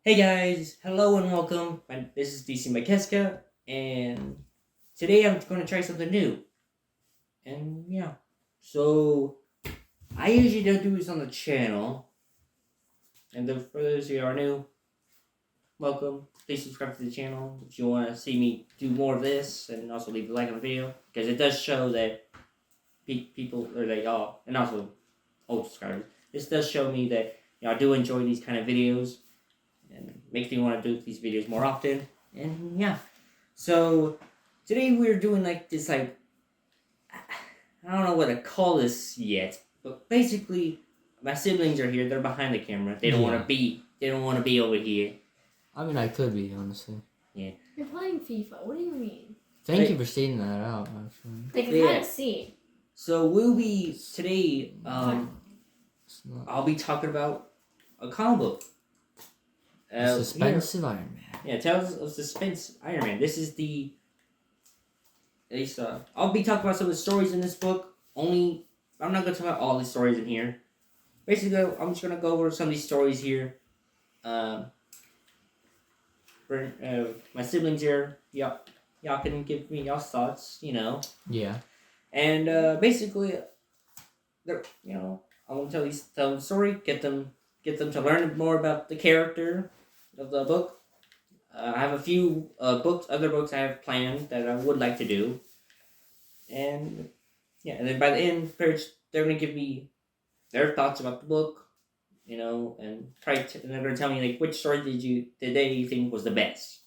Hey guys, hello and welcome. This is DC Mikeska, and today I'm going to try something new. And yeah, so I usually don't do this on the channel. And for those who are new, welcome. Please subscribe to the channel if you want to see me do more of this, and also leave a like on the video because it does show that people or that y'all, and also old subscribers, this does show me that y'all do enjoy these kind of videos. And makes me want to do these videos more often. And yeah, so today we're doing like this I don't know what to call this yet, but basically my siblings are here. They're behind the camera. They don't want to be. They don't want to be over here. I mean, I could be, honestly. Yeah. You're playing FIFA. What do you mean? Thank you for stating that out, actually. They can kind of see. So we'll be today. I'll be talking about a comic book. Suspense of Iron Man. Yeah, Tales of Suspense Iron Man. This is the. At least, I'll be talking about some of the stories in this book. I'm not going to talk about all the stories in here. Basically, I'm just going to go over some of these stories here. For my siblings here, y'all can give me y'all's thoughts, Yeah. And basically, I'm going to tell the story, get them to learn more about the character of the book. I have a few other books I have planned that I would like to do. And yeah, and then by the end, they're going to give me their thoughts about the book, and and they're going to tell me like which story did they think was the best.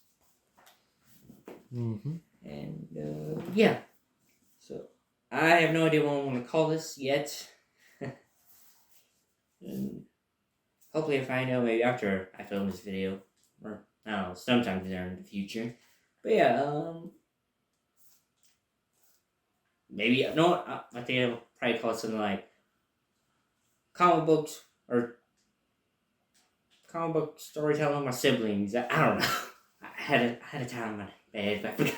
Mm-hmm. And yeah, so I have no idea what I want to call this yet. And hopefully, if I know, maybe after I film this video, or I don't know, sometime there in the future. But yeah, maybe I think I'll probably call it something like comic books or comic book storytelling with my siblings. I don't know. I had a time on my bed, but I forgot.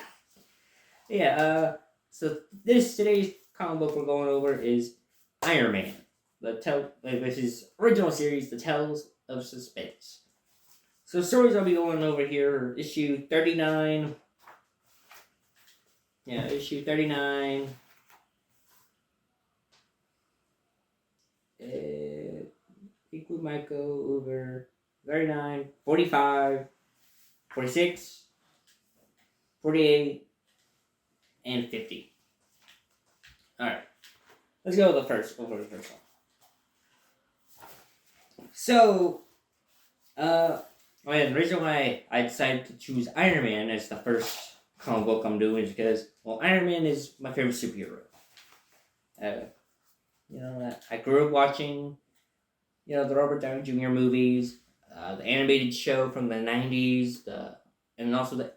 Yeah. So today's comic book we're going over is Iron Man. Which is original series, The Tales of Suspense. So stories I'll be going over here are issue 39. Yeah, issue 39. I think we might go over 39, 45, 46, 48, and 50. Alright. Let's go over the first one. So, the reason why I decided to choose Iron Man as the first comic book I'm doing is because, well, Iron Man is my favorite superhero. I grew up watching, the Robert Downey Jr. movies, the animated show from the 90s, and also the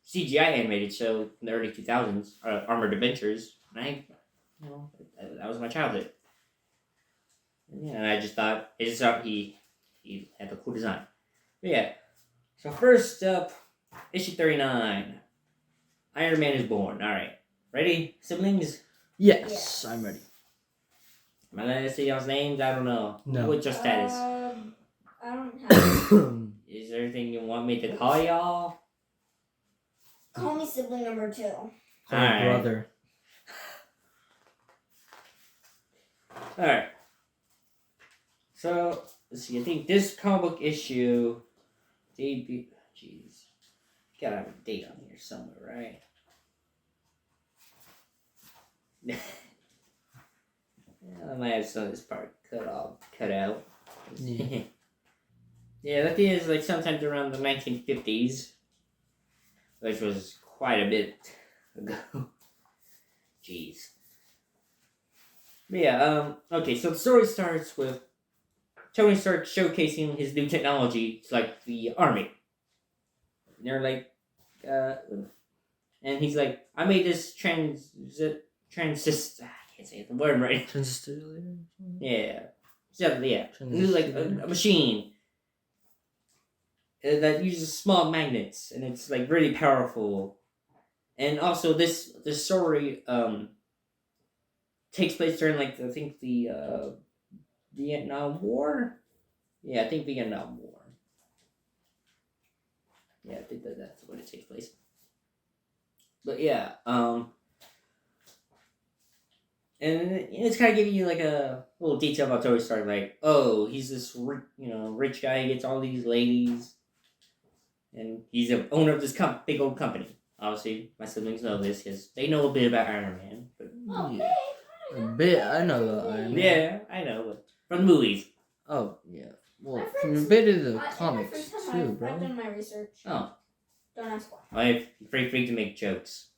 CGI animated show from the early 2000s, Armored Adventures. And that was my childhood. And I just thought he had a cool design. But yeah. So first up, issue 39. Iron Man is born. Alright. Ready, siblings? Yes, I'm ready. Am I allowed to say y'all's names? I don't know. No. What's your status? I don't have. Is there anything you want me to call y'all? Call me sibling number 2. Alright. Brother. Alright. So, let's see. I think this comic book issue debut. Jeez. Gotta have a date on here somewhere, right? I might have some of this part cut out. Yeah. Yeah, that is like sometimes around the 1950s, which was quite a bit ago. Jeez. But yeah, okay, so the story starts with Tony Stark showcasing his new technology to, like, the army. And they're like, and he's like, I made this transistor, I can't say the word right. Transistor. Yeah. Yeah. It's like a machine that uses small magnets, and it's like really powerful. And also, this story takes place during, like, I think the Vietnam War. Yeah, I think Vietnam War. Yeah, I think that's when it takes place. But yeah, and it's kind of giving you like a little detail about Tony Stark, like, oh, he's this rich guy, he gets all these ladies, and he's the owner of this big old company. Obviously, my siblings know this because they know a bit about Iron Man. But Yeah. A bit. I know the Iron Man. yeah, I know, but from the movies. Oh yeah. Well, I've from read a some- bit of the in my comics free time, too, I've bro. done my research. Oh, Don't ask why. I'm free to make jokes.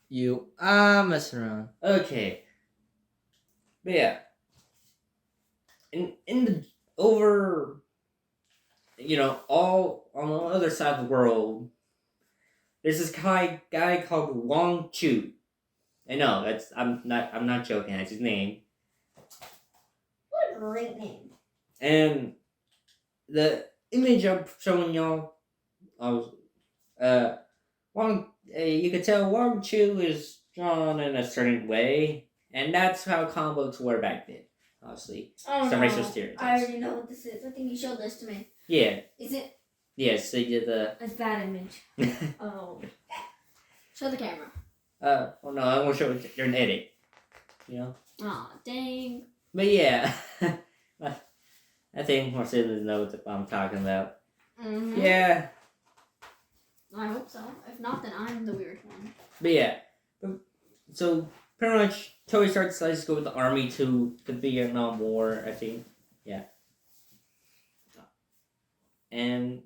You messing around. Okay, but yeah, in the over, all on the other side of the world, there's this guy called Wong Chu. I know I'm not joking. That's his name. What a great name. And the image I'm showing y'all, you could tell Wong Chu is drawn in a certain way, and that's how comic books were back then. Obviously, Oh, some no. racial stereotypes. I already know what this is. I think you showed this to me. Yeah. Is it? Yes. They did It's that image. Oh. Show the camera. Well, no, I won't show it during the edit. Aw, dang. But yeah, I think more siblings know what I'm talking about. Mm-hmm. Yeah. I hope so. If not, then I'm the weird one. But yeah, so pretty much Tony Stark decides to go with the army to the Vietnam War, I think. Yeah. And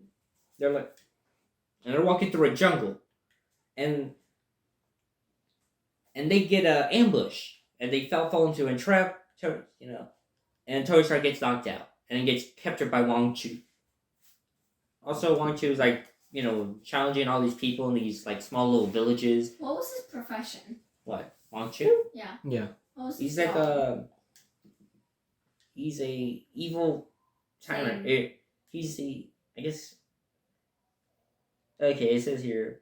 they're walking through a jungle, and they get an ambush, and they fall into a trap, and Tony Stark gets knocked out, and then gets captured by Wong Chu. Also, Wong Chu is challenging all these people in these small little villages. What was his profession? What, Wong Chu? Yeah. Yeah. What was He's his like job? he's a evil tyrant. I guess. Okay, it says here,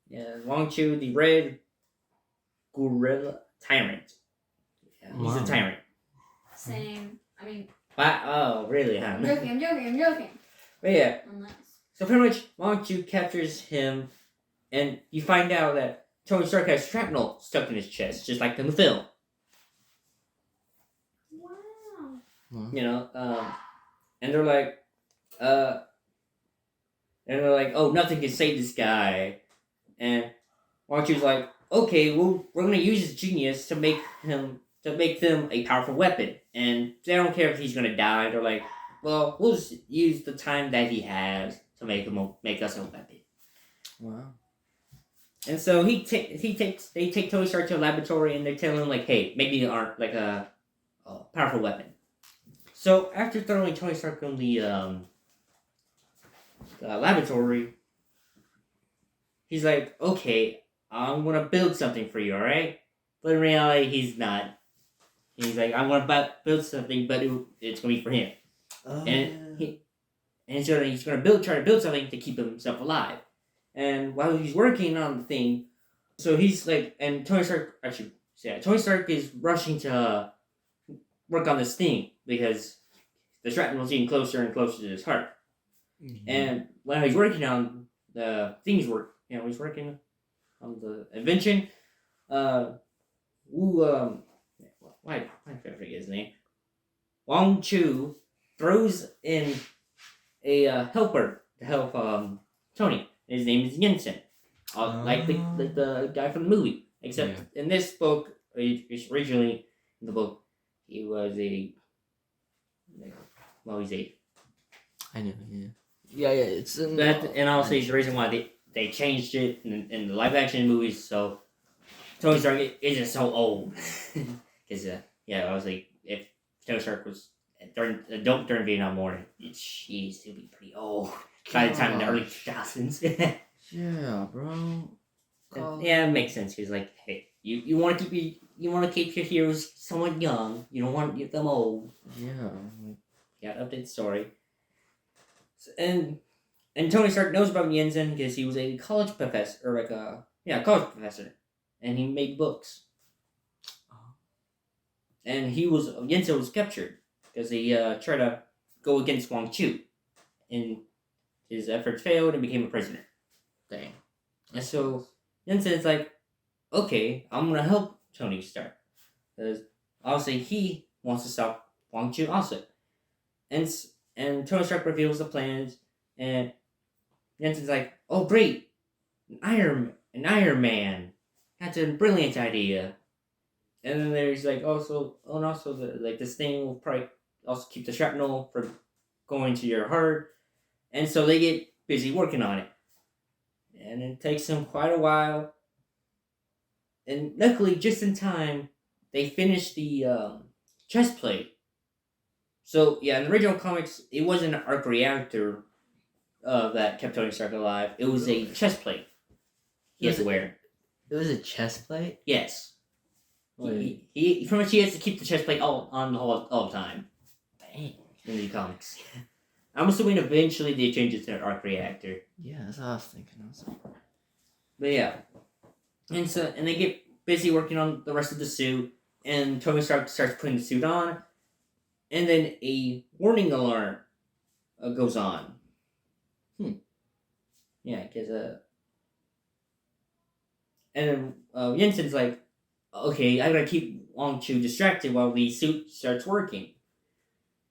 yeah, Wong Chu, the Red Gorilla Tyrant. Yeah, he's Wow. a tyrant. Same. I mean, Wow. Oh, really, huh? I'm joking. But yeah, Unless. so pretty much Wong Chu captures him, and you find out that Tony Stark has shrapnel stuck in his chest, just like in the film. Wow. And they're like, oh, nothing can save this guy. And Wong Chu's like, okay, well, we're gonna use his genius to make them a powerful weapon. And they don't care if he's gonna die. They're like, well, we'll just use the time that he has to make us a weapon. Wow. And so they take Tony Stark to a laboratory, and they tell him hey, maybe they aren't a powerful weapon. So after throwing Tony Stark in the laboratory, he's like, okay, I'm gonna build something for you, all right? But in reality, he's not. He's like, I'm gonna build something, but it's gonna be for him, and he's gonna try to build something to keep himself alive. And while he's working on the thing, so he's and Tony Stark is rushing to work on this thing because the shrapnel's getting closer and closer to his heart. Mm-hmm. And while he's working on the things, he's working on the invention. Why did I forget his name? Wong Chu throws in a helper to help Tony. His name is Yinsen, like the guy from the movie. Except in this book, originally in the book, he was he's a. I know. Yeah. It's in. And also the reason why they changed it in the live action movies, so Tony Stark isn't so old. Because obviously if Tony Stark was during Vietnam War, he'd still be pretty old by the time in the early 2000s. Yeah, bro. Yeah, it makes sense. He's like, hey, you want to keep your heroes somewhat young. You don't want to get them old. Yeah. Update the story. And Tony Stark knows about Yinsen because he was a college professor, college professor, and he made books. And Yinsen was captured because he tried to go against Wong Chu, and his efforts failed and became a prisoner. Dang. And so Jensen's like, okay, I'm gonna help Tony Stark. Because obviously he wants to stop Wong Chu also. And Tony Stark reveals the plans, and Jensen's like, oh great, an Iron Man. That's a brilliant idea. And then there's like also this thing will probably also keep the shrapnel from going to your heart. And so they get busy working on it. And it takes them quite a while. And luckily, just in time, they finish the chest plate. So yeah, in the original comics, it wasn't an arc reactor that kept Tony Stark alive. It was a chest plate he had to wear. It was a chest plate? Yes. Wait. He pretty much he has to keep the chest plate all the time. Dang. In the comics. I'm assuming eventually they change it to an arc reactor. Yeah, that's what I was thinking. But yeah. And they get busy working on the rest of the suit, and Tony Stark starts putting the suit on, and then a warning alarm goes on. Yeah, because and then Jensen's like, okay, I gotta keep Wong Chu distracted while the suit starts working.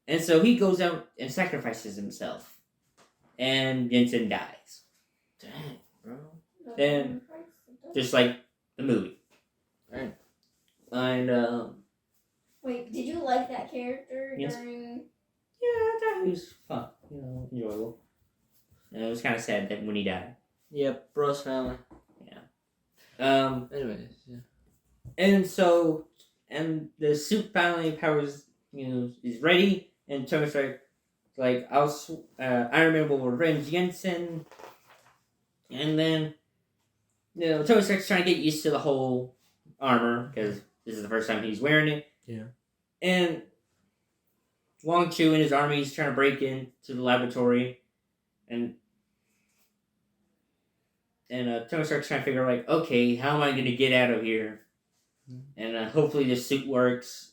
And so he goes out and sacrifices himself. And Jensen dies. Dang, bro. Then, just like the movie. Dang. And, Wait, did you like that character Yes. during... yeah, I thought it was fun. Enjoyable. And it was kind of sad that when he died. Yep, bro's family. Anyways, yeah. And so, and the suit finally is ready, and Tony Stark, like, Iron Man will revenge Jensen, and then, Tony Stark's trying to get used to the whole armor, because this is the first time he's wearing it. Yeah. And Wong Chu and his army is trying to break into the laboratory, and Tony Stark's trying to figure out, like, okay, how am I going to get out of here? And hopefully this suit works.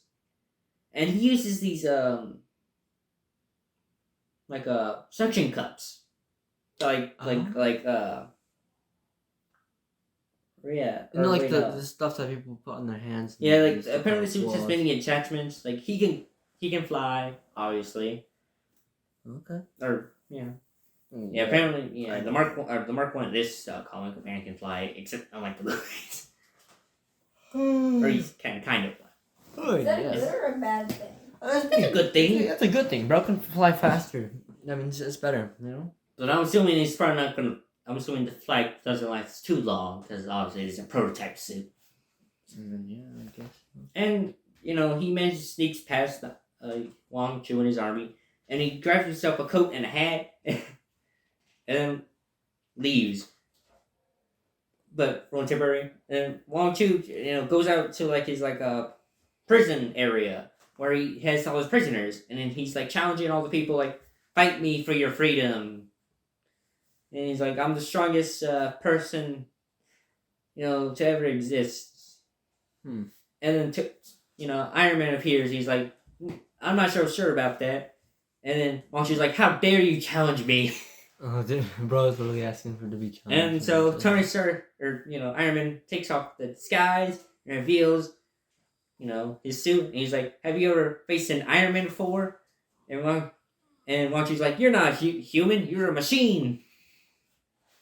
And he uses these, suction cups. Yeah. You know, like the stuff that people put on their hands. Yeah, like, apparently the suit has many attachments. Like, he can fly, obviously. Okay. Or, yeah. Yeah, apparently, the Mark One of this comic man can fly, except unlike the movies. Or he's kind of fly. Oh, Is that a yes. good or a bad thing? That's a good thing. That's a good thing. Bro can fly faster. I mean, it's better, you know? But I'm assuming he's probably not gonna. I'm assuming the flight doesn't last too long because obviously it's a prototype suit. Yeah, I guess. And he manages to sneak past Wong Chu and his army, and he grabs himself a coat and a hat, and then leaves. But for one temporary, and Wong Chu, goes out to his prison area where he has all his prisoners, and then he's challenging all the people, fight me for your freedom. And he's like, I'm the strongest person, to ever exist. And then, Iron Man appears. He's like, I'm not so sure about that. And then Wong Chu's like, how dare you challenge me? Oh, dude, bro is really asking for to be challenged. And so Tony Stark, Iron Man takes off the disguise and reveals, his suit. And he's like, have you ever faced an Iron Man before? And Wong Chu's like, you're not human, you're a machine.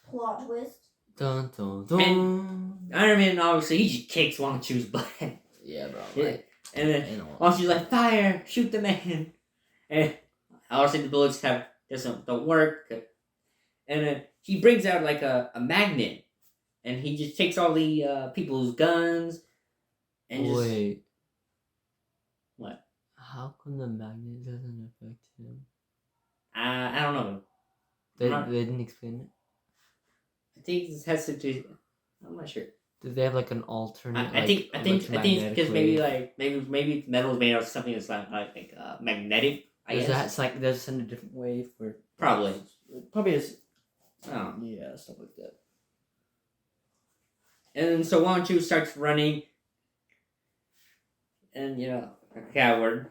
Plot twist. Dun, dun, dun. And Iron Man, obviously, he just kicks Wong Chu's butt. Yeah, bro. Yeah. And then Wong Chu's like, fire, shoot the man. And obviously the bullets don't work. And then he brings out a magnet, and he just takes all the people's guns, and just... Wait. What? How come the magnet doesn't affect him? I don't know. They didn't explain it? I think this has to do... I'm not sure. Did they have an alternate? I think it's because maybe metal is made out of something that's magnetic. I guess. Does send a different wave for... Probably is. Oh. Yeah, stuff like that. And so Wong Chu starts running, and a coward,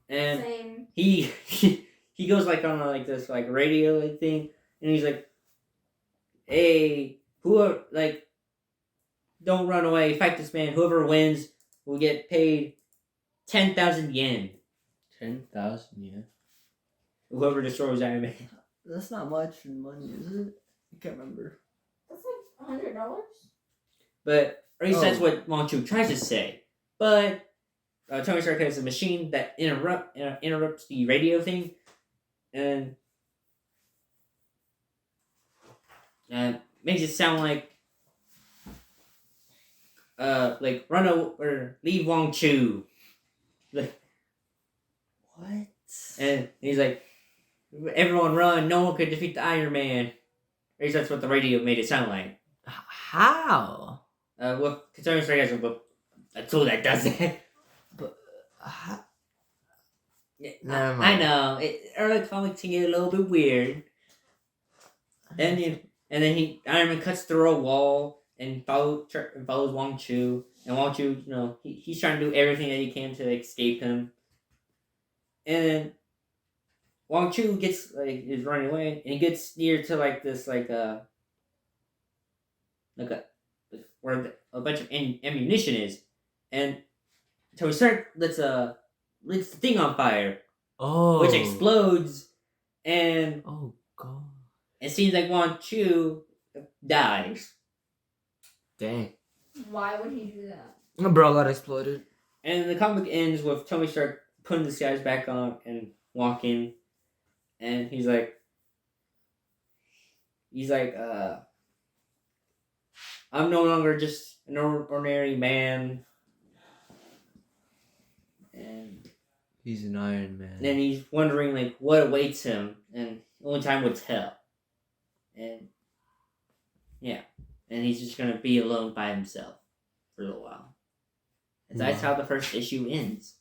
and Same. he he goes like on like this like radio like thing, and he's like, "Hey, whoever like, don't run away, fight this man. Whoever wins will get paid 10,000 yen. 10,000, yeah. Whoever destroys Iron Man." That's not much in money, is it? I can't remember. That's like $100. But at least that's Oh. what Monchu tries to say. But Tony Stark has a machine that interrupts the radio thing, and makes it sound like run or leave Wong Chu. Like, What? and he's like, everyone run, no one could defeat the Iron Man. At least that's what the radio made it sound like. How? Well, Tony Stark has a tool that does that. How? Yeah, Never I mind. know. Early comics can get a little bit weird. And then Iron Man cuts through a wall and follows Wong Chu. And Wong Chu, he's trying to do everything that he can to escape him. And then Wong Chu is running away, and he gets near to this where a bunch of ammunition is, and Tony Stark lets the thing on fire, Oh. which explodes, and Oh, God. it seems like Wong Chu dies. Dang. Why would he do that? My bro got exploded. And the comic ends with Tony Stark putting the disguise back on and walking, and he's like, I'm no longer just an ordinary man. And He's an Iron Man. then he's wondering what awaits him, and only time will tell. And yeah, and he's just gonna be alone by himself for a little while. And that's how the first issue ends.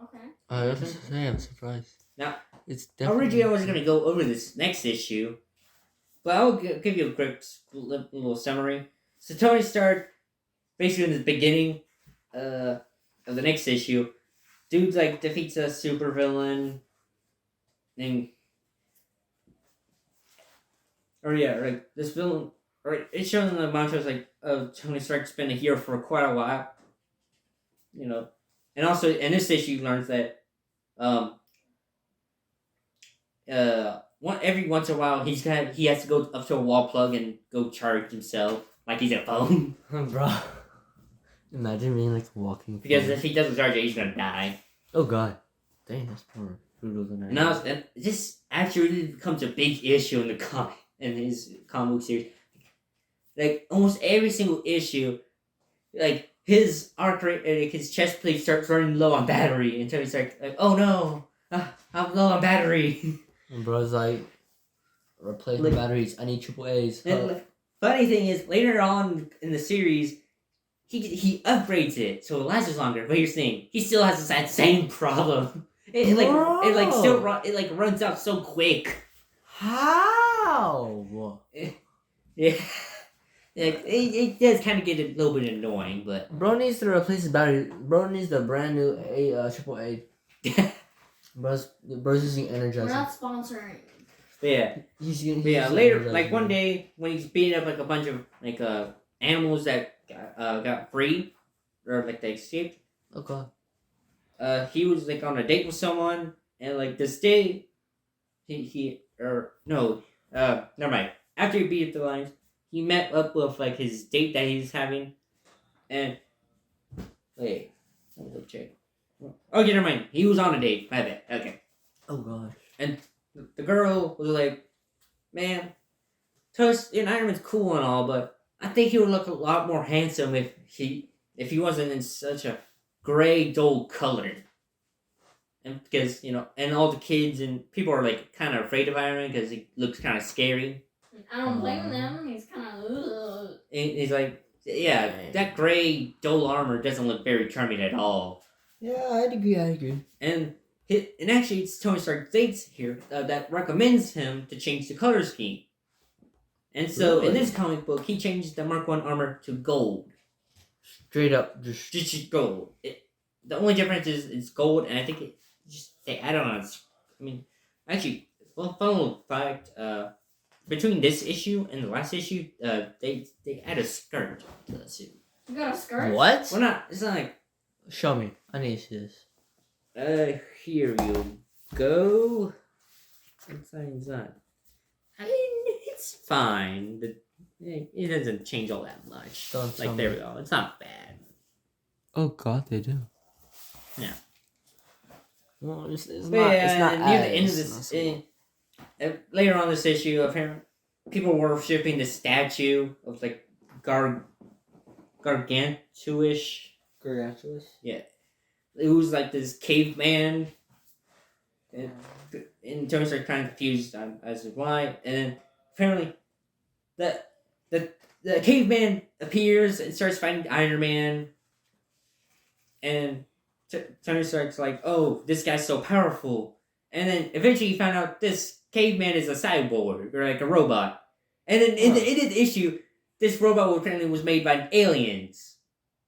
Okay. I have to say, I'm surprised. Now, it's definitely. originally I was gonna go over this next issue, but I'll give you a quick little summary. So Tony Stark, basically in the beginning of the next issue, dude's defeats a supervillain, and this villain, or it's shown in the montage Tony Stark's been a hero for quite a while, and also in this issue learns that every once in a while he has to go up to a wall plug and go charge himself like he's a phone. Bro. Imagine being like walking. Because if he doesn't charge it, he's gonna die. Oh, God. Dang, that's more brutal than I know. And this actually really becomes a big issue in his comic book series. Almost every single issue, his arc rate, his chest plate starts running low on battery until he's like, oh no, I'm low on battery. And bro's like, replace the batteries. I need triple A's. And funny thing is, later on in the series, he upgrades it so it lasts longer. But here's the thing, he still has that same problem. It runs out so quick. How? Yeah. It does kind of get a little bit annoying, but Bro needs to replace his battery. Bro needs the brand new triple A. Bro's using We're Energizer. not sponsoring. yeah. He's using Later, Energizer. one day when he's beating up a bunch of animals that got free or they escaped. Oh, God. He was on a date with someone, and this day, never mind. After he beat up the lions, he met up with his date that he was having, and wait, let me go check. Okay, never mind. He was on a date. My bad. Okay. Oh, gosh. And the girl was like, "Man, Toast and Iron Man's cool and all, but I think he would look a lot more handsome if he wasn't in such a gray, dull color." And because and all the kids and people are kind of afraid of Iron Man because he looks kind of scary. I don't blame them. He's kind of. And he's like, yeah, that gray, dull armor doesn't look very charming at all. Yeah, I agree. And actually, it's Tony Stark dates here that recommends him to change the color scheme. And so in this comic book, he changed the Mark 1 armor to gold. Straight up, just Just gold. The only difference is it's gold, and I think it just they added on. I mean, actually, well, fun little fact. Between this issue and the last issue, they add a skirt to the suit. You got a skirt? What? Well, not. It's not like. Show me. I need to see this. Here you go. It's not. I mean, it's fine. It doesn't change all that much. Don't tell like there me. we go. It's not bad. Oh God, they do. Yeah. Well, it's But not. It's not near the end of as- this. Later on this issue, apparently, people were worshipping the statue of like gargantuish. Gargantuous. It was like this caveman. And Tony starts kind of confused as to why. And then apparently, the caveman appears and starts fighting Iron Man. And Tony Stark's like, "Oh, this guy's so powerful." And then eventually you find out this caveman is a cyborg or like a robot. And then in the issue, this robot apparently was made by aliens.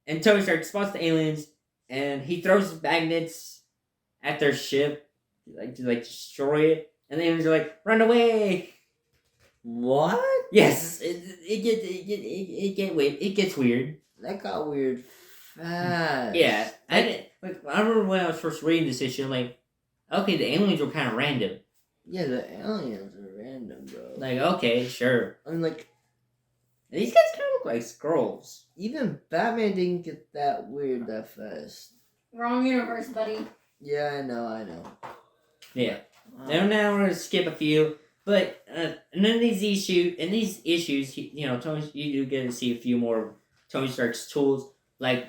And Tony Stark spots the aliens and he throws magnets at their ship, to destroy it. And the aliens are like, "Run away!" What? Yes, it gets weird. That got weird fast. Yeah, I remember when I was first reading this issue, I'm like, okay, the aliens were kind of random. Yeah, the aliens are random, bro. Like, okay, sure. I mean, like, These guys kind of look like Skrulls. even Batman didn't get that weird that fast. Wrong universe, buddy. Yeah, I know. Yeah. Now we're gonna skip a few, but and then these issues, Tony, you do get to see a few more of Tony Stark's tools. Like,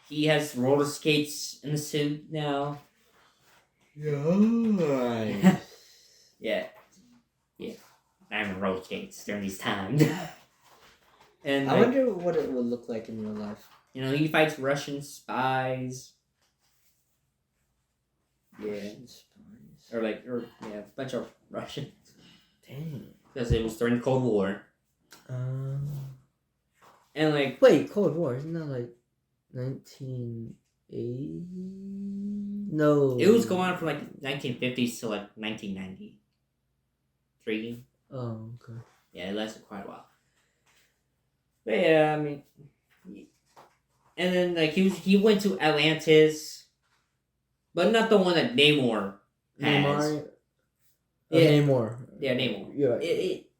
he has roller skates in the suit now. Yeah. Yeah. I'm in roller skates during these times. And I wonder what it would look like in real life. he fights Russian spies. Yeah. Or a bunch of Russians. Dang. Because it was during the Cold War. And Wait, Cold War, isn't that like 1980? No. it was going on from 1950s to 1993. Oh, okay. Yeah, it lasted quite a while. But yeah, I mean, and then he went to Atlantis, but not the one that Namor has. Namor. Yeah. Namor. Yeah, Namor. Yeah.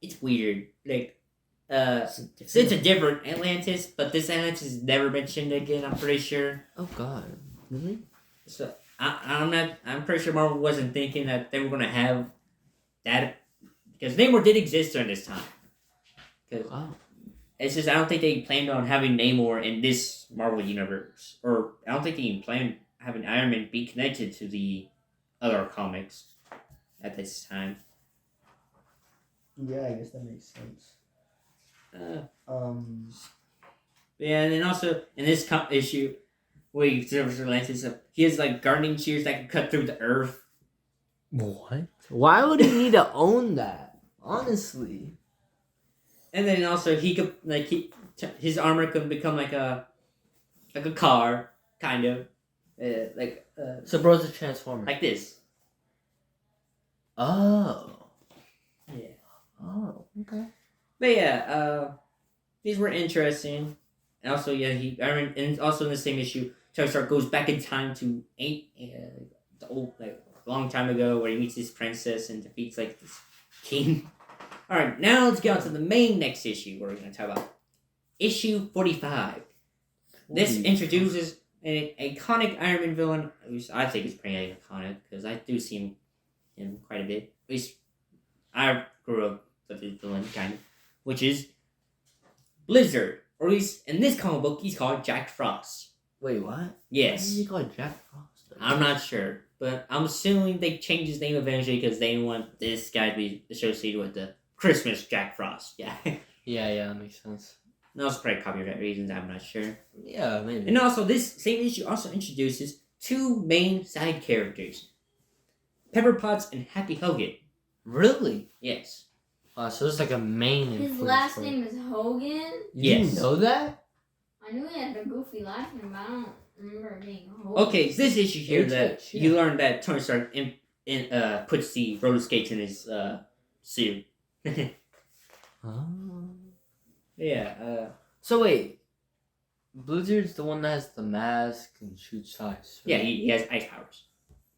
It's weird. It's It's a different Atlantis, but this Atlantis is never mentioned again. I'm pretty sure. Oh God. Really? So I'm pretty sure Marvel wasn't thinking that they were gonna have that, because Namor did exist during this time. Because Wow. it's just I don't think they planned on having Namor in this Marvel universe, or I don't think they even planned having Iron Man be connected to the other comics at this time. Yeah, I guess that makes sense. Yeah, and then also in this issue, where he serves Atlantis, he has gardening shears that can cut through the earth. What? Why would he need to own that? Honestly. And then also he could his armor could become like a car, kind of, So bro's a transformer. like this. Oh. Yeah. Oh. Okay. But yeah, these were interesting. And also, and also in the same issue, Tony Stark goes back in time to the old, a long time ago, where he meets this princess and defeats this king. All right, now let's get on to the main next issue, where we're going to talk about issue 45. This introduces an iconic Iron Man villain. At least I think it's pretty iconic, because I do see him quite a bit. At least I grew up with this villain, kind of, which is Blizzard. Or at least in this comic book, he's called Jack Frost. Wait, what? Why Yes. is he called Jack Frost? I'm not sure, but I'm assuming they changed his name eventually because they didn't want this guy to be associated with the Christmas Jack Frost. Yeah. Yeah, that makes sense. And also probably copyright reasons, I'm not sure. Yeah, maybe. And also, this same issue also introduces two main side characters, Pepper Potts and Happy Hogan. Really? Yes. Wow, so it's like a main His influence last for- name is Hogan. You Yes. didn't know that? I knew he had a goofy last name, but I don't. remember being old. Okay, it's this issue here that H, yeah. you learn that Tony Stark puts the roller skates in his suit. Oh. Yeah. So wait, Blizzard's the one that has the mask and shoots ice. Right? Yeah. He has ice powers.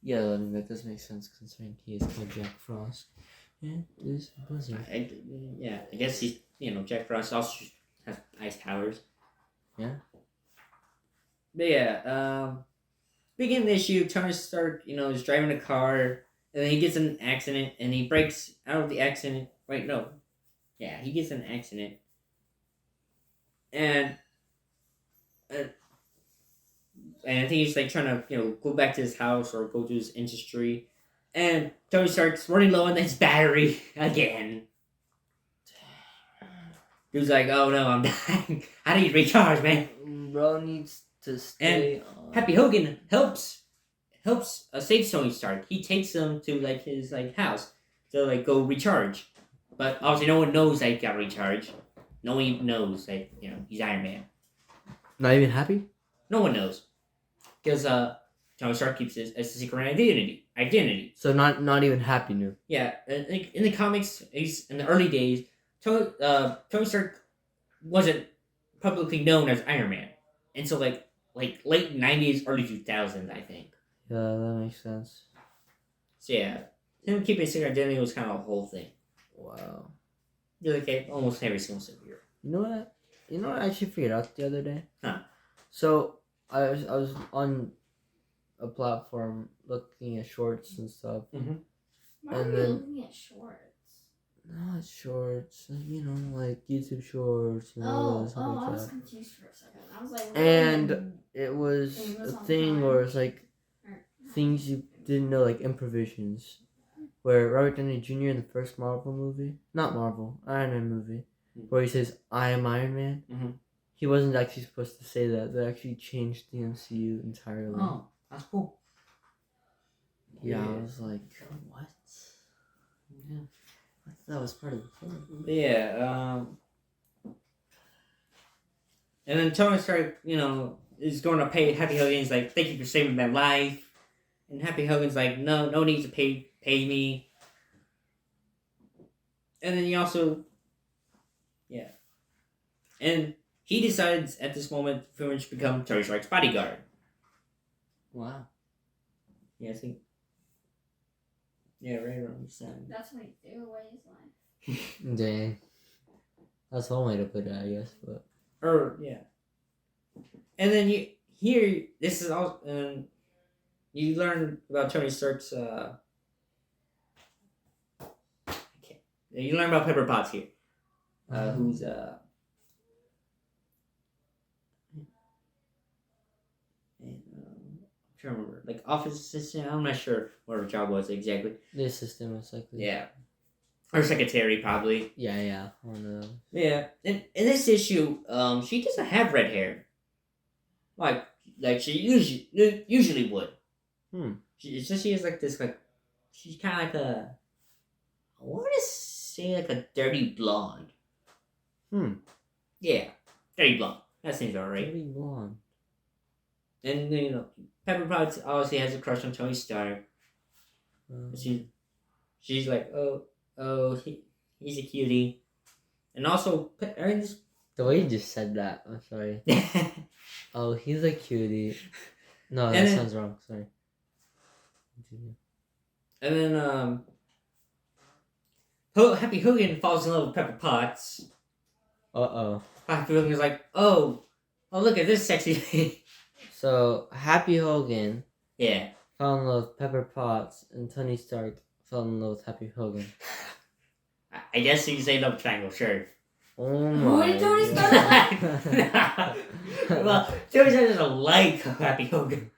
Yeah, I mean, that does make sense considering he is called Jack Frost. Yeah, it is Blizzard. I guess he's Jack Frost also has ice powers. Yeah. But yeah, beginning of the issue, Tony Stark, is driving a car, and then he gets in an accident, and he breaks out of the accident. Wait, no. Yeah, he gets in an accident. And I think he's like trying to, go back to his house or go to his industry. And Tony Stark's running low on his battery again. Dude's like, oh no, I'm dying. I need to recharge, man. Bro needs to stay on. Happy Hogan helps save Tony Stark. He takes him to his house to go recharge, but obviously no one knows that he got recharged. No one even knows that he's Iron Man. Not even Happy? No one knows because Tony Stark keeps his as a secret identity. So not even Happy knew. Yeah, in the comics, in the early days, Tony Stark wasn't publicly known as Iron Man until like late 90s, early 2000s, I think. Yeah, that makes sense. So yeah, him keeping a secret identity was kind of a whole thing. Wow. You're like almost every single superhero. You know what? I actually figured out the other day? Huh. So I was on a platform looking at shorts and stuff. Mm-hmm. Why And are you then- looking at shorts? Not shorts, like YouTube shorts and all that stuff I like was that. confused for a second. I was like, And it was a Amazon thing Prime. where it's like things you didn't know, like improvisations. Where Robert Downey Jr. in the first Marvel movie, not Marvel, Iron Man movie, where he says, I am Iron Man, Mm-hmm. he wasn't actually supposed to say that. They actually changed the MCU entirely. Oh, that's cool. Yeah, Yeah. I was like, what? Yeah. I thought that was part of the plan. Yeah. And then Tony Stark, is going to pay Happy Hogan. He's like, thank you for saving my life. And Happy Hogan's like, no need to pay me. And then he also, yeah. And he decides at this moment to pretty much become Tony Stark's bodyguard. Wow. Yeah, I think. Yeah, right around this time. That's what he threw away his life. Dang. That's one way to put it, I guess, but. Yeah. And then this is all, you learn about Tony Stark's, you learn about Pepper Potts here, who's, and, I'm trying to remember, office assistant, I'm not sure what her job was exactly. The assistant most likely. Yeah. Or secretary, probably. Yeah. One of those. Yeah. In this issue, she doesn't have red hair. Like she usually would. She has this she's kind of I want to say a dirty blonde. Yeah, dirty blonde. That seems alright. Dirty blonde. And Pepper Potts obviously has a crush on Tony Stark. She's like, he's a cutie, and also The way you just said that, I'm sorry. Oh, he's a cutie. No, that And then- sounds wrong. Sorry. Continue. And then Happy Hogan falls in love with Pepper Potts. Uh-oh. Happy Hogan's like, oh look at this sexy lady. So, Happy Hogan Yeah. fell in love with Pepper Potts, and Tony Stark fell in love with Happy Hogan. I guess you can say love triangle, sure. Oh Who my did Tony Stark God. Well, Tony Stark doesn't like Happy Hogan.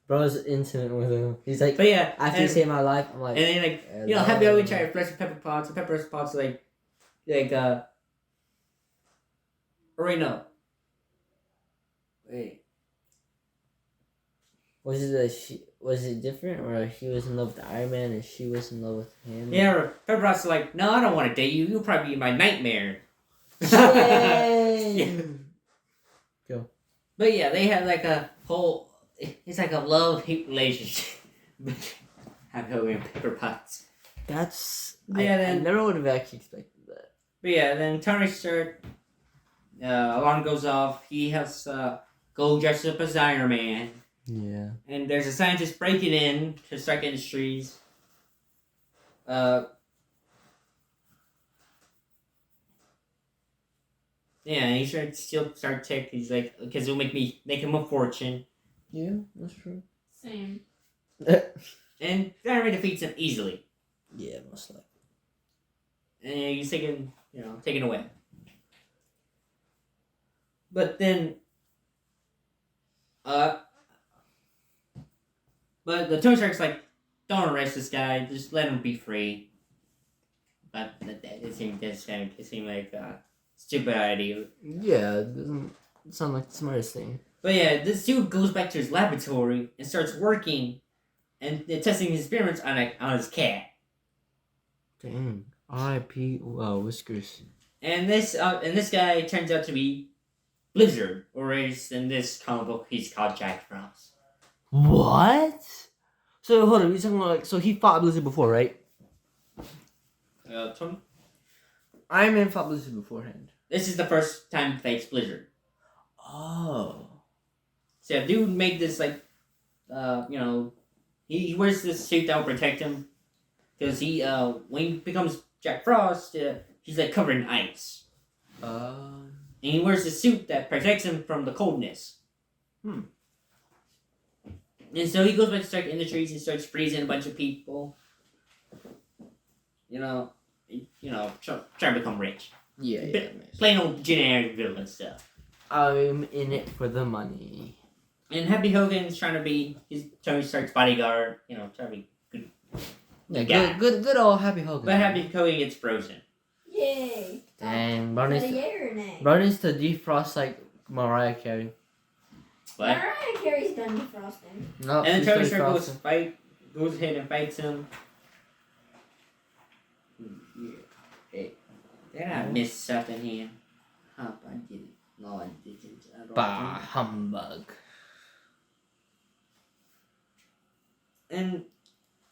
Bro's intimate with him. He's like, But yeah, after you saved my life, I'm like, and then Happy Hogan tried to flirt with Pepper Potts, and Pepper Potts or wait, no. Wait. was it different, or he was in love with Iron Man and she was in love with him? Yeah, Pepper Potts is like, no, I don't want to date you. You'll probably be my nightmare. Yay! Yeah. Go. But yeah, they had whole it's like a love-hate relationship. Happy Hogan and Pepper Potts. That's Yeah, I then- never would have actually expected that. But yeah, then Tony Stark, alarm goes off. He has go dress up as Iron Man, Yeah. and there's a scientist breaking in to Stark Industries. Yeah, and he's trying to steal Stark tech. He's like, because it'll make him a fortune. Yeah, that's true. Same. And Iron Man defeats him easily. Yeah, most likely. And he's taken away. But then, but the Tony Stark's like, don't arrest this guy, just let him be free. But it seemed like a stupid idea. Yeah, it doesn't sound like the smartest thing. But yeah, this dude goes back to his laboratory and starts working and testing his experiments on his cat. Dang. R.I.P. Whiskers. And this guy turns out to be Blizzard, or in this comic book, he's called Jack Frost. What? So hold on, you're talking about like so he fought Blizzard before, right? Tony? Iron Man fought Blizzard beforehand. This is the first time he fights Blizzard. Oh. So yeah, dude made this he wears this suit that will protect him because when he becomes Jack Frost, he's like covered in ice. And he wears a suit that protects him from the coldness. And so he goes back to Stark Industries and starts freezing a bunch of people. Trying to become rich. Yeah. Plain old generic villain stuff. I'm in it for the money. And Happy Hogan's trying to be Tony Stark's bodyguard. Trying to be good. Yeah, good old Happy Hogan. But Happy Hogan gets frozen. Yay. Dang, Is that a yay or a nay? Bro needs to defrost like Mariah Carey. But Mariah Carey's done defrosting. No, and she's then Tony still Stark defrosting. goes ahead and fights him. Did I miss something here? Hope I didn't. No, I didn't. I don't Bah, think. humbug. And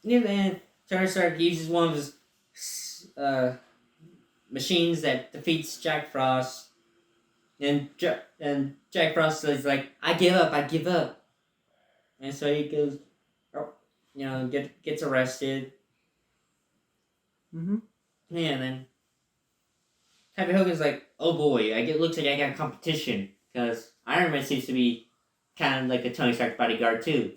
near the end, Tony Stark uses one of his machines that defeats Jack Frost. And Jack Frost is like, I give up. And so he goes, gets arrested. Mm-hmm. Yeah, and then Happy Hogan's like, oh boy, looks like I got competition. Because Iron Man seems to be kind of like a Tony Stark bodyguard too.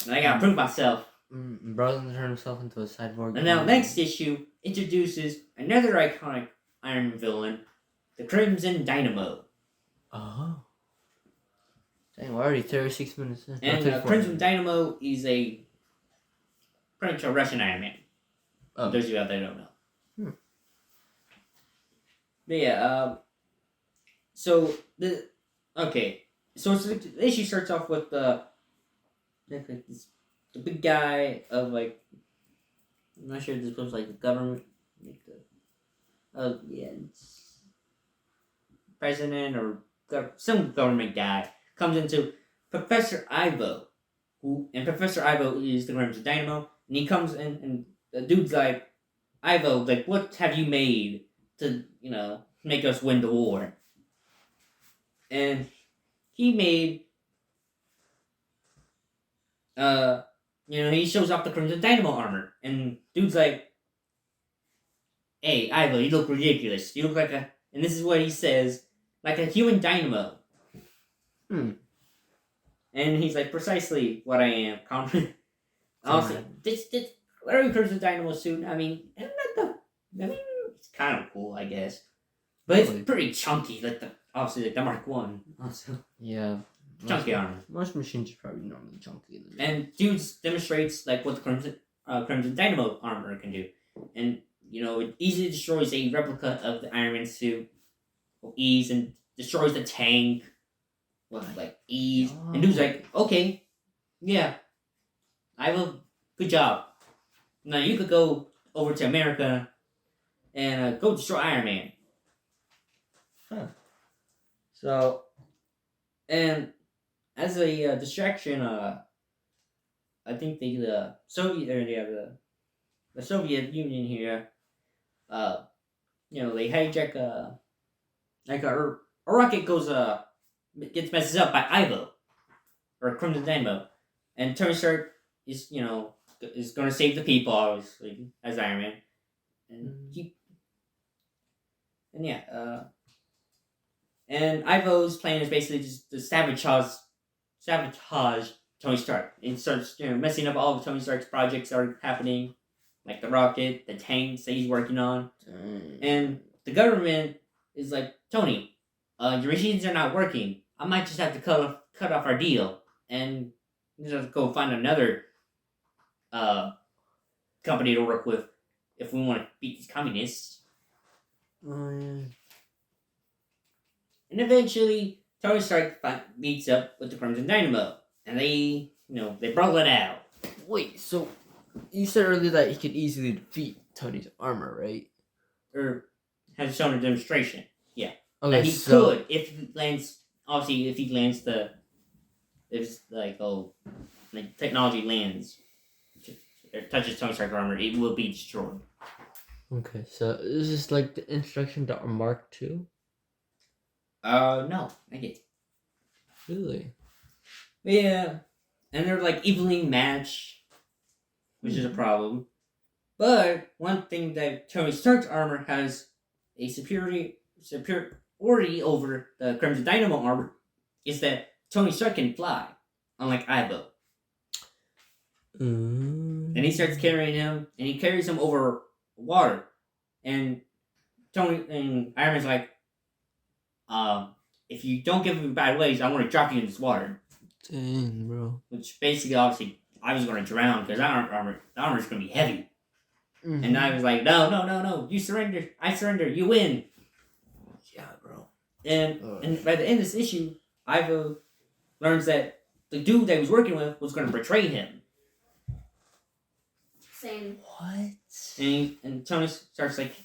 And I gotta prove myself. Bro doesn't turn himself into a cyborg. And now next issue introduces another iconic Iron Man villain, the Crimson Dynamo. Oh. Dang, we're already 36 minutes in. And 34 Crimson minutes. Dynamo is pretty much a Russian Iron Man. Oh. Those of you out there don't know. But yeah, so the issue starts off with the big guy of like, I'm not sure if this was like the government, it's president or some government guy comes into Professor Ivo, Professor Ivo is the Crimson Dynamo, and he comes in and the dude's like, Ivo, like, what have you made to, make us win the war? And he made, he shows off the Crimson Dynamo armor, and dude's like, hey, Ivo, you look ridiculous. You look like and this is what he says, like a human dynamo. And he's like, precisely what I am. Also, this Larry Crimson Dynamo suit, it's kind of cool, I guess. But it's pretty chunky, like the Mark 1. Also. Yeah. Chunky armor. Most machines are probably normally chunky. And dudes demonstrates like what the Crimson Dynamo armor can do. And, it easily destroys a replica of the Iron Man suit with ease and destroys the tank with like ease. Oh. And dude's like, okay, yeah, good job. Now you could go over to America and go destroy Iron Man. Huh. So, and as a distraction, I think the Soviet or the Soviet Union here, uh, they hijack like a rocket goes gets messes up by Ivo or Crimson Dynamo, and Tony Stark is going to save the people obviously as Iron Man, and he and yeah and Ivo's plan is basically just to sabotage Tony Stark and starts messing up all of Tony Stark's projects that are happening, like the rocket, the tanks that he's working on, and the government is like, Tony, your machines are not working. I might just have to cut off our deal and just have to go find another uh, company to work with if we want to beat these communists. Oh yeah. And eventually, Tony Stark meets up with the Crimson Dynamo, and they brawl it out. Wait, so you said earlier that he could easily defeat Tony's armor, right? Or has shown a demonstration. Yeah. Okay, That he so could if he lands. Obviously, if he lands if like technology lands, or touches Tony Stark's armor, it will be destroyed. okay, so is this like the introduction to Mark II? No, I get it. Really? Yeah, and they're like evenly matched, which is a problem. But one thing that Tony Stark's armor has a superiority over the Crimson Dynamo armor is that Tony Stark can fly, unlike Ivo. And he starts carrying him, and he carries him over water. And Iron Man's like, if you don't give me bad ways, I'm going to drop you in this water. Dang, bro. Which basically, obviously, I was going to drown because the armor is going to be heavy. Mm-hmm. And I was like, no, you surrender. I surrender. You win. Yeah, bro. And by the end of this issue, Ivo learns that the dude that he was working with was going to betray him. Same. What? And Tony starts like,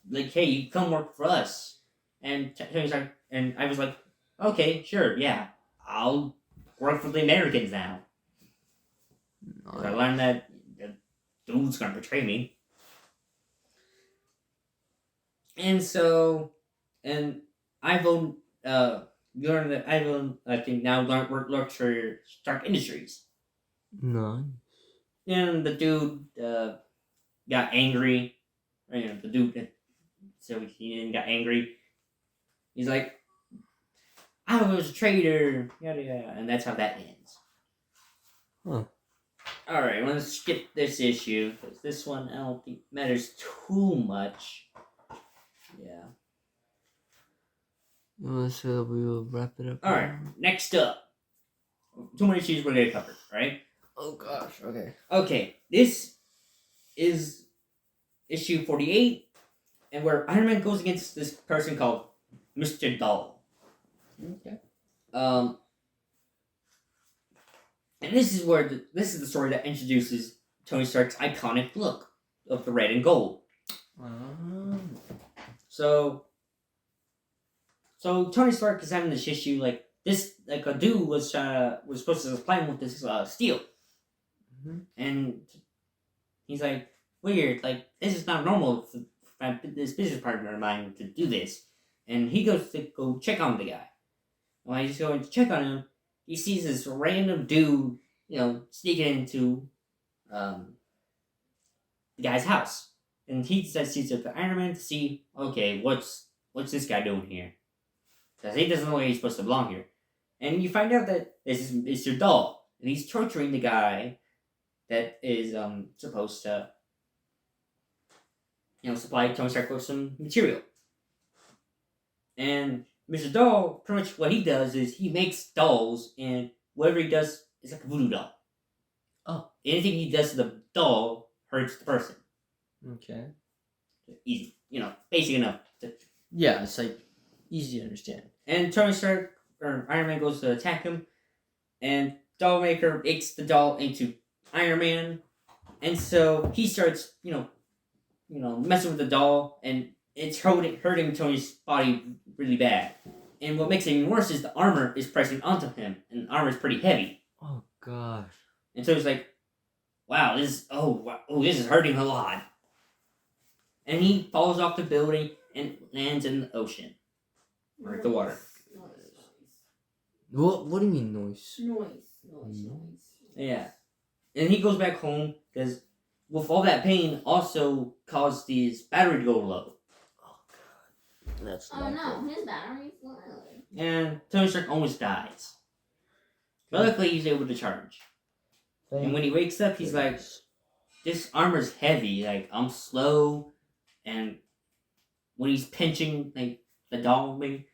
hey, you come work for us. And Tony's like, and I was like, okay, sure, yeah, I'll work for the Americans now. Nice. I learned that the dude's gonna betray me. And so, and Ivo, learned that Ivo, I think, now works for Stark Industries. Nice. And the dude got angry. The dude, so he got angry. He's like, I was a traitor, yada yada, and that's how that ends. Huh. Alright, let's skip this issue, because this one I don't think matters too much. Yeah. So we will wrap it up. Alright, next up. 2 more issues we're going to cover, right? Oh gosh, okay. Okay, this is issue 48, and where Iron Man goes against this person called Mr. Doll. Okay. And this is this is the story that introduces Tony Stark's iconic look of the red and gold. So Tony Stark is having this issue like a dude was supposed to supply him with this steel, and he's like, weird, like this is not normal for this business partner of mine to do this, and he goes to go check on the guy. When he's going to check on him, he sees this random dude, sneaking into the guy's house. And he says he's with the Iron Man to see, okay, what's this guy doing here? Because he doesn't know where he's supposed to belong here. And you find out that this is Mr. Doll. And he's torturing the guy that is supposed to, supply Tony Stark with some material. And Mr. Doll, pretty much what he does is he makes dolls, and whatever he does is like a voodoo doll. Oh. Anything he does to the doll hurts the person. Okay. Easy. Basic enough. Yeah, it's like easy to understand. And Tony Stark, or Iron Man, goes to attack him, and Doll Maker makes the doll into Iron Man, and so he starts, messing with the doll, and it's hurting Tony's body really bad. And what makes it even worse is the armor is pressing onto him, and the armor is pretty heavy. Oh gosh. And so he's like, "Wow, this is hurting a lot." And he falls off the building and lands in the ocean or the water. What do you mean noise? Noise. Yeah, and he goes back home because with all that pain also caused his battery to go low. Oh god. That's Oh no, his battery's low. And Tony Stark almost dies. But luckily he's able to charge. And when he wakes up, he's like, "This armor's heavy. Like I'm slow." And when he's pinching like the doll, like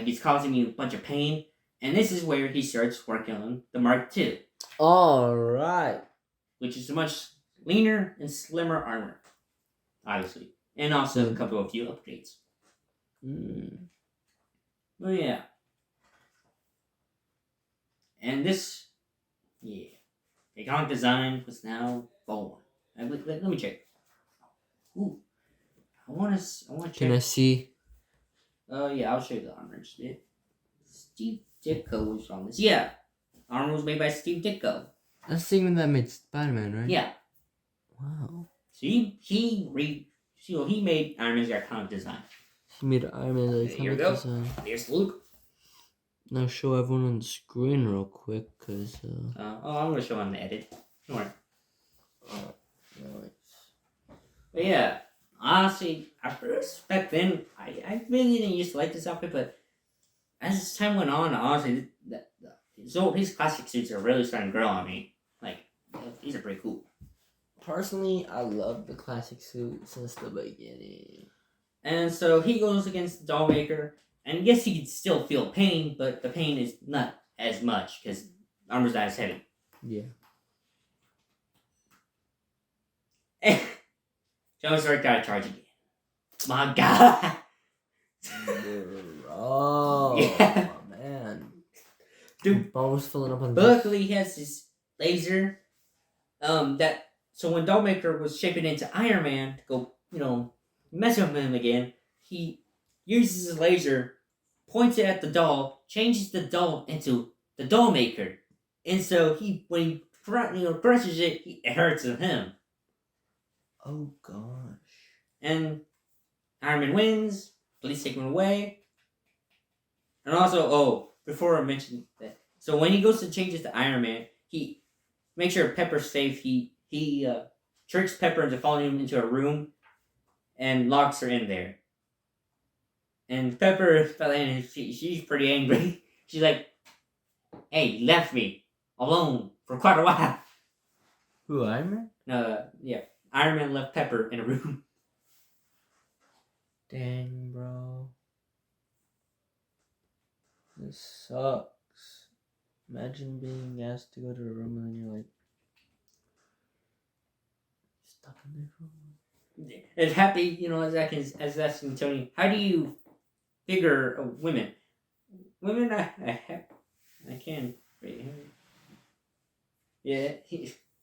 it's causing me a bunch of pain. And this is where he starts working on the Mark II, Alright. which is a much leaner and slimmer armor, obviously, and also a couple of few upgrades. Oh yeah. And this, yeah, iconic design was now born. Let me check. Ooh, I want to check. Can I see? Yeah, I'll show you the armor just a bit. Steve Ditko was on this. Yeah, armor was made by Steve Ditko. That's the thing that made Spider-Man, right? Yeah. Wow. So he made Iron Man's iconic design. He made Iron Man like Here we go. design. There's Luke. Now show everyone on the screen real quick, cause I'm gonna show him the edit. Don't worry. Nice. But yeah, honestly, at first back then, I really didn't used to like this outfit, but as time went on, honestly, his classic suits are really starting to grow on me. Like, these are pretty cool. Personally, I love the classic suit since the beginning. And so he goes against the Dollmaker, and yes, he can still feel pain, but the pain is not as much because armor's not as heavy. Yeah. Tony Stark got to charge again. My God. Oh, Yeah. man. Dude, Bones filling up on but luckily he has this laser. So when Dollmaker was shaping into Iron Man to go, mess with him again, he uses his laser, points it at the doll, changes the doll into the Dollmaker, and so when he crushes it, it hurts him. Oh gosh. And Iron Man wins. Police take him away. And also, before I mentioned that, so when he goes to change it to Iron Man, he makes sure Pepper's safe. He tricks Pepper into following him into a room and locks her in there. And Pepper fell in and she's pretty angry. She's like, "Hey, you left me alone for quite a while." Who, Iron Man? Yeah. Iron Man left Pepper in a room. Dang, bro. This sucks. Imagine being asked to go to a room and then you're like stuck in there for a while. And Happy, as asking Tony, how do you figure women? Women, I can. Yeah,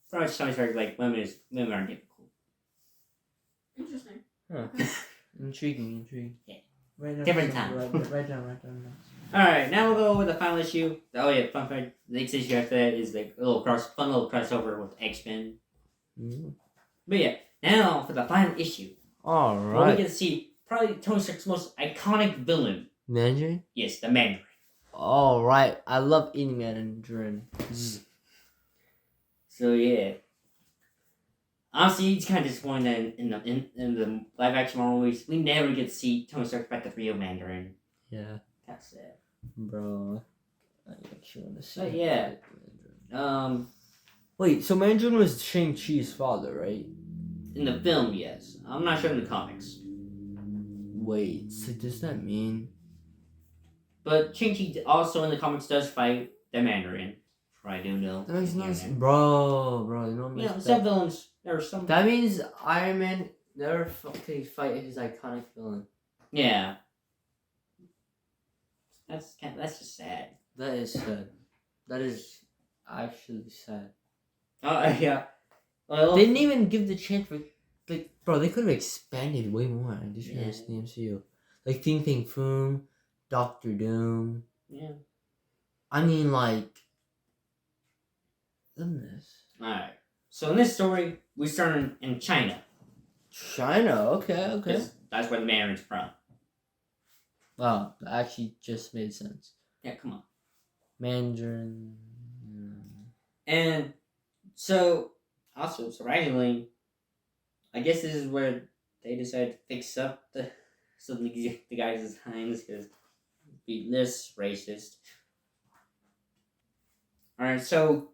probably Tony Stark like women are difficult. Interesting. Huh. Intriguing. Yeah. Different time. Right down. Alright, now we'll go over the final issue. Oh yeah, fun fact, the next issue after that is like fun little crossover with X-Men. Mm. But yeah, now for the final issue. Where we Alright. get to see probably Tony Stark's most iconic villain. Mandarin? Yes, the Mandarin. Alright. I love eating Mandarin. So yeah. Honestly, it's kind of disappointing that in the live action Marvel movies, we never get to see Tony Stark fight the real Mandarin. Yeah. That's sad. Bro. I actually want to see But yeah. Mandarin. Wait, so Mandarin was Shang-Chi's father, right? In the film, yes. I'm not sure in the comics. Wait, so does that mean... But Shang-Chi also in the comics does fight the Mandarin. I do know. That makes no sense. Bro, you know what Some villains, there are some... That means Iron Man never can fight his iconic villain. Yeah. That's just sad. That is sad. That is actually sad. Yeah. Well, They didn't even give the chance for... Bro, they could have expanded way more additions in the MCU. Like Ting Ting Foom, Doctor Doom. Yeah. I mean, like, goodness. Alright. So in this story, we start in China. China. Okay. 'Cause that's where the Mandarin's from. Wow, that actually just made sense. Yeah, come on. Mandarin. And so, also, surprisingly, I guess this is where they decided to fix up the guys' designs because be less racist. Alright, so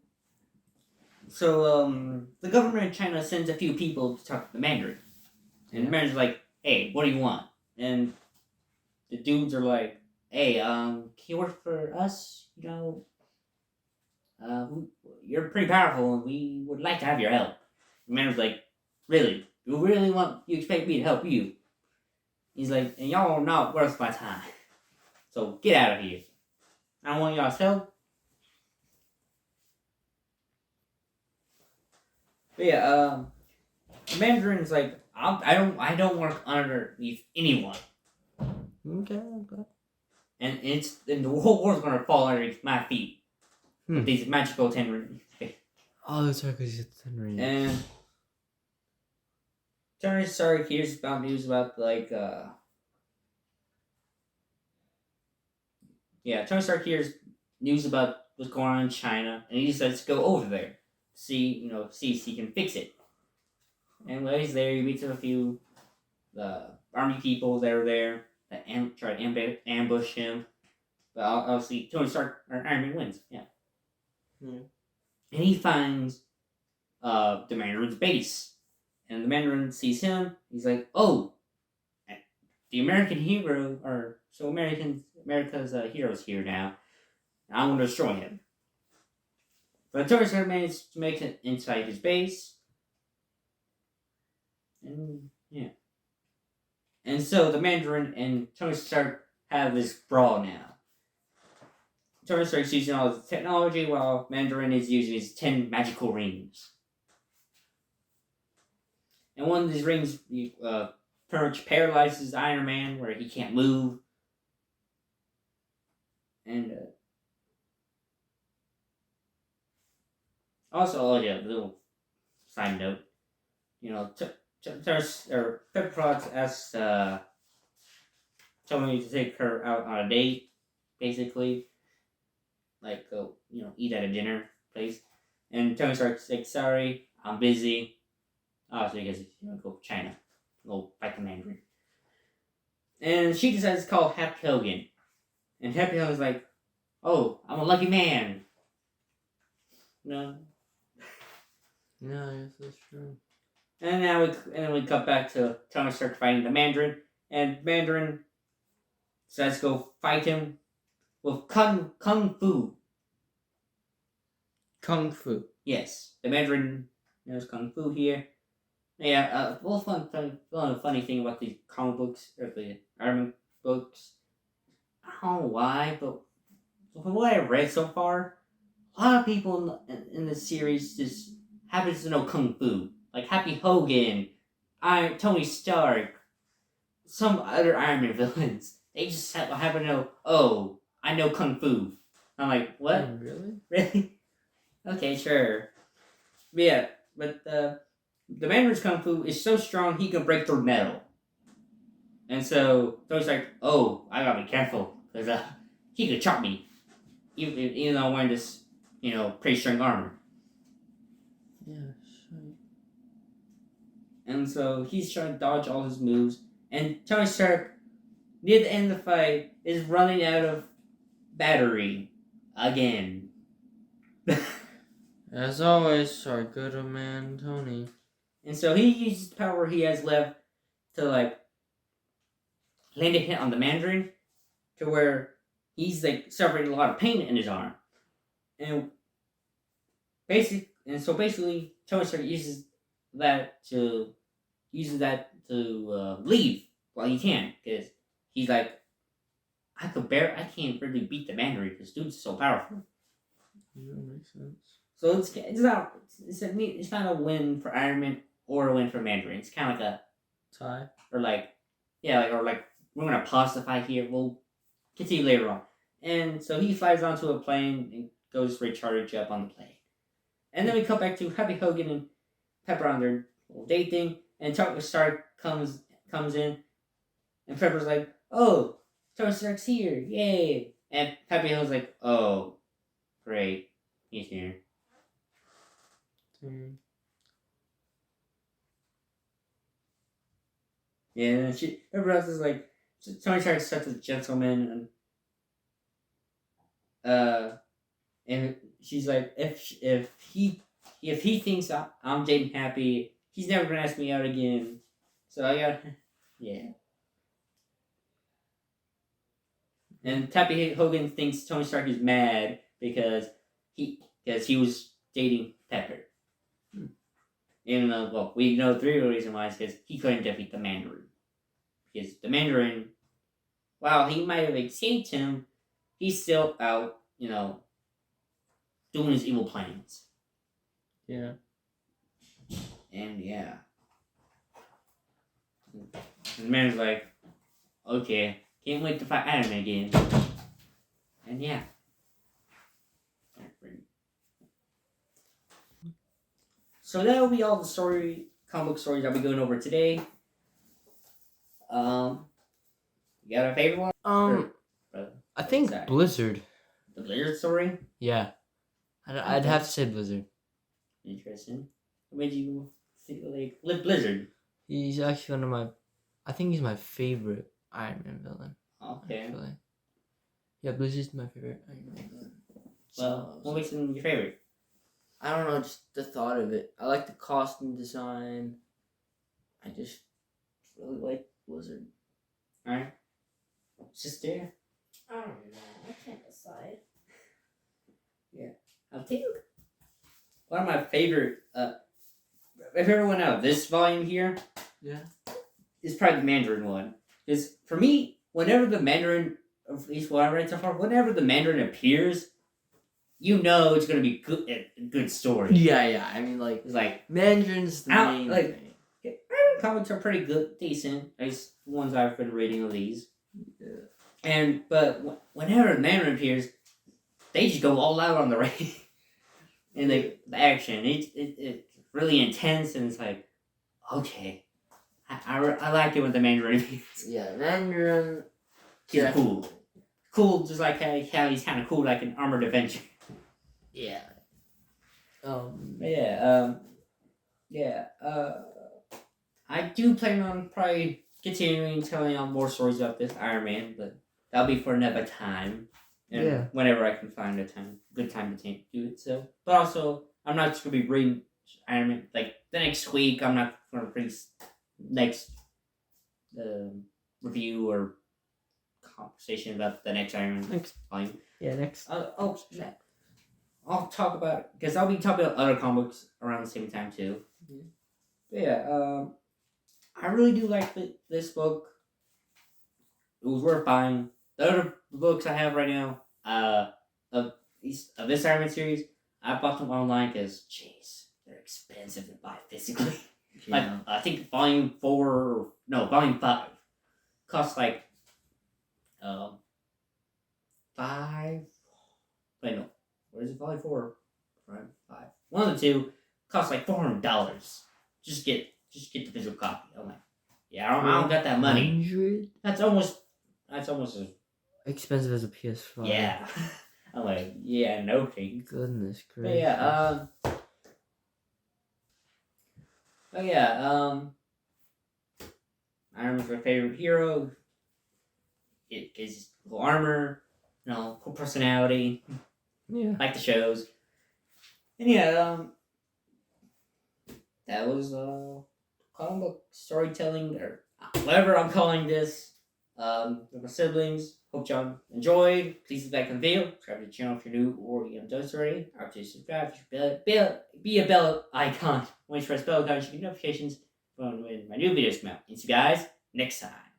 the government of China sends a few people to talk to the Mandarin. And the Mandarin's like, hey, what do you want? And the dudes are like, hey, can you work for us? You know, you're pretty powerful and we would like to have your help. The Mandarin's like, really? You expect me to help you? He's like, and y'all are not worth my time. So get out of here. I don't want y'all's help. But yeah, Mandarin's like, I don't work underneath anyone. Okay. And the whole world's gonna fall underneath my feet. With these magical 10 rings. Oh, that's right, because it's 10 rings. And Tony Stark hears about news about Tony Stark hears news about what's going on in China, and he decides to go over there, see if he can fix it. And while he's there, he meets with a few army people that are there that try to ambush him. But obviously, Tony Stark or Iron Man wins. Yeah. Hmm. And he finds the Mandarin's base. And the Mandarin sees him. He's like, "Oh, the American hero, America's hero's here now. I'm going to destroy him." But Tony Stark managed to make it inside his base. And yeah. And so the Mandarin and Tony Stark have this brawl now. Tony Stark's using all the technology while Mandarin is using his 10 magical rings. And one of these rings pretty much paralyzes Iron Man where he can't move. And also, little side note. Pepper Potts asks Tony to take her out on a date, basically. Like, go, eat at a dinner place. And Tony Stark's like, sorry, I'm busy. Obviously, because he's going to go to China. Go fight the Mandarin. And she decides to call Happy Hogan. And Happy Hogan's like, oh, I'm a lucky man. No. Yeah, I guess that's true. And then we cut back to Tony Stark fighting the Mandarin. And Mandarin decides to go fight him with Kung Fu. Kung Fu. Yes. The Mandarin knows Kung Fu here. Yeah, funny thing about the comic books, or the Iron Man books, I don't know why, but from what I've read so far, a lot of people in the series just happens to know Kung Fu. Like Happy Hogan, Tony Stark, some other Iron Man villains. They just happen to know, oh, I know Kung Fu. I'm like, what? Oh, really? Really? Okay, sure. But the Mandarin's Kung Fu is so strong he can break through metal. And so Tony's like, oh, I gotta be careful, because he could chop me. Even though I'm wearing this, pretty strong armor. Yeah, sure. And so he's trying to dodge all his moves. And Tony Stark, near the end of the fight, is running out of battery. Again. As always, our good old man, Tony. And so he uses the power he has left to, land a hit on the Mandarin to where he's, suffering a lot of pain in his arm. And basically, Tony Stark uses that to leave while he can, because he's like, I can't really beat the Mandarin because dude's so powerful. Yeah, makes sense. So it's not a win for Iron Man or a win for Mandarin. It's kind of like a tie, or we're gonna pause the fight here. We'll continue later on. And so he flies onto a plane and goes recharge up on the plane. And then we come back to Happy Hogan and Pepper on their little date thing, and Tony Stark comes in, and Pepper's like, "Oh, Tony Stark's here, yay!" And Happy Hogan's like, "Oh, great, he's here." Yeah, and everybody else is like, Tony Stark's such a gentleman, and she's like, if he thinks I'm dating Happy, he's never gonna ask me out again. So I got, yeah. And Happy Hogan thinks Tony Stark is mad because he was dating Pepper. Even though, well, we know the real reason why is because he couldn't defeat the Mandarin. Because the Mandarin, while he might have escaped him, he's still out, doing his evil plans. Yeah. And yeah. And the man's like, okay, can't wait to fight Iron Man again. And yeah. So that will be all the comic book stories I'll be going over today. You got a favorite one? I think Blizzard. The Blizzard story? Yeah. I'd have to say Blizzard. Interesting. What made you think like Blizzard? He's actually one of my... I think he's my favorite Iron Man villain. Okay. Actually. Yeah, Blizzard's my favorite Iron Man villain. Well, what makes him your favorite? I don't know, just the thought of it. I like the costume design. I just really like Blizzard. Alright. Sister? I don't know. I can't decide. Yeah. I think one of my favorite one out of this volume here, yeah, is probably the Mandarin one. Because for me, whenever the Mandarin, at least what I read so far, whenever the Mandarin appears, it's gonna be a good story. Yeah. I mean, like, it's like Mandarin's the main thing. Iron comics are pretty good, decent. At least the ones I've been reading of these. Yeah. But whenever the Mandarin appears, they just go all out on the raid. And the action, it's really intense, and it's like, okay, I like it when the Mandarin appears. Yeah, Mandarin. He's cool, just like how he's kind of cool, like an Armored Avenger. Yeah. I do plan on probably continuing telling y'all more stories about this Iron Man, but that'll be for another time. And whenever I can find good time to do it. So, but also, I'm not just gonna be reading Iron Man like the next week. I'm not gonna read next review or conversation about the next Iron Man volume. Yeah, next. I'll talk about it because I'll be talking about other comics around the same time too. Yeah. I really do like this book. It was worth buying. The other books I have right now, of this Iron Man series, I bought them online because, jeez, they're expensive to buy physically. Like, I think volume 5 costs like, 5. Wait, no. What is it? Volume 4? 5. One of the two costs like $400. Just get the physical copy. I'm like, yeah, I don't got that money. 100? That's almost as expensive as a PS5. Yeah. I'm like, yeah, no thanks. Goodness gracious. But yeah, Iron Man's my favorite hero. It is cool armor, cool personality. Yeah. Like the shows. And yeah, that was comic book storytelling, or whatever I'm calling this. With my siblings. Hope y'all enjoyed. Please like the video. Subscribe to the channel if you're new or you haven't done this already. After you subscribe, be a bell icon. When you press bell icon, you get notifications when my new videos come out. And see you guys next time.